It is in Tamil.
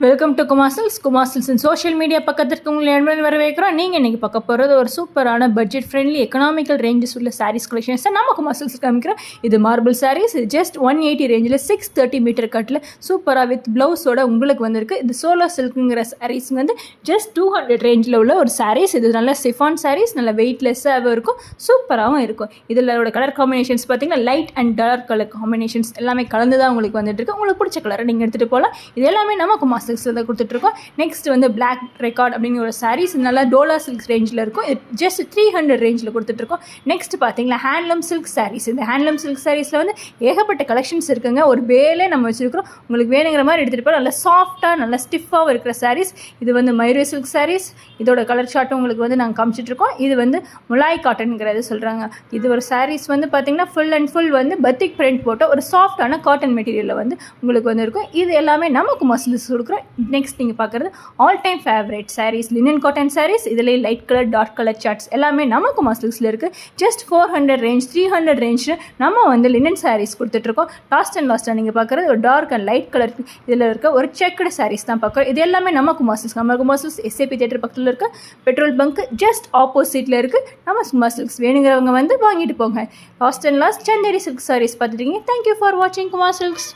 வெல்கம் டு குமாசில்ஸ் சோஷியல் மீடியா பக்கத்திற்கு உங்களை அன்புடன் வரவேற்கிறோம். நீங்கள் இன்றைக்கி பார்க்க போகிறது ஒரு சூப்பரான பட்ஜெட் ஃப்ரெண்ட்லி எக்கனாமிக்கல் ரேஞ்சஸ் உள்ள சாரீஸ் கலெக்ஷன்ஸ் தான் நம்ம குமாசில்ஸ் காமிக்கிறோம். இது மார்பிள் சாரீஸ். இது ஜஸ்ட் 180 ரேஞ்சில் 630 மீட்டர் கட்டில் சூப்பராக வித் ப்ளவுஸோட உங்களுக்கு வந்திருக்கு. இது சோலோ சில்க்குங்கிற சாரீஸ் வந்து ஜஸ்ட் 200 ரேஞ்சில் உள்ள ஒரு சாரீஸ். இது நல்ல சிஃபான் சாரீஸ், நல்ல வெயிட்லெஸ்ஸாகவும் இருக்கும், சூப்பராகவும் இருக்கும். இதில் கலர் காம்பினேஷன்ஸ் பார்த்தீங்கன்னா light and dark colour combinations எல்லாமே கலந்து தான் உங்களுக்கு வந்துட்டு இருக்கு. உங்களுக்கு பிடிச்ச கலரை நீங்கள் எடுத்துகிட்டு போகலாம். இது எல்லாமே நம்ம குமாசில்ஸ் தான் கொடுத்துட்ருக்கோம். நெக்ஸ்ட் வந்து பிளாக் ரெக்கார்ட் அப்படிங்கிற ஒரு சாரீஸ் நல்லா டோலா சில்க் ரேஞ்சில் இருக்கும். இது ஜஸ்ட் 300 ரேஞ்சில் கொடுத்துட்ருக்கோம். நெக்ஸ்ட் பார்த்தீங்கன்னா ஹேண்ட்லூம் சில்க் சாரீஸ். இந்த ஹேண்ட்லூம் சில்க் சாரீஸில் வந்து ஏகப்பட்ட கலெக்ஷன்ஸ் இருக்குங்க. ஒரு பேலே நம்ம வச்சுருக்கிறோம். உங்களுக்கு வேணுங்கிற மாதிரி எடுத்துகிட்டு போய் நல்லா சாஃப்டாக நல்லா ஸ்டிஃபாகவும் இருக்கிற சாரீஸ். இது வந்து மைரே சில்க் சாரீஸ். இதோட கலர் ஷார்ட்டும் உங்களுக்கு வந்து நாங்கள் காமிச்சிட்ருக்கோம். இது வந்து முலாய் காட்டனுங்கிறது சொல்கிறாங்க. இது ஒரு சாரீஸ் வந்து பார்த்தீங்கன்னா ஃபுல் அண்ட் ஃபுல் வந்து பத்திக் பிரிண்ட் போட்ட ஒரு சாஃப்டான காட்டன் மெட்டீரியலில் வந்து உங்களுக்கு வந்து இருக்கும். இது எல்லாமே நமக்கு மசில்ஸ் கொடுக்குறோம். நெக்ஸ்ட் நீங்கள் பார்க்குறது all time favourite sarees, linen cotton sarees. இதிலே லைட் கலர் டார்க் கலர் சார்ட்ஸ் எல்லாமே நமக்கு மசில்ஸில் இருக்குது. ஜஸ்ட் 400 ரேஞ்ச் 300 ரேஞ்ச் நம்ம வந்து லினன் சாரீஸ் கொடுத்துட்ருக்கோம். லாஸ்ட்டாக நீங்கள் பார்க்குறது ஒரு டார்க் அண்ட் லைட் கலர் இதில் இருக்க ஒரு செக்குடு சாரீஸ் தான் பார்க்குறோம். இது எல்லாமே நமக்கு மசில்ஸ் எஸ்ஏபி தியேட்டர் பக்கத்தில் இருக்க பெட்ரோல் பங்க் ஜஸ்ட் ஆப்போசிட்டில் இருக்குது. நம்ம மசில்ஸ் வேணுங்கிறவங்க வந்து வாங்கிட்டு போங்க. லாஸ்ட் சந்தேரி சில்க் சாரீஸ் பார்த்துட்டீங்க. தேங்க்யூ ஃபார் வாட்சிங் குமார் சில்க்ஸ்.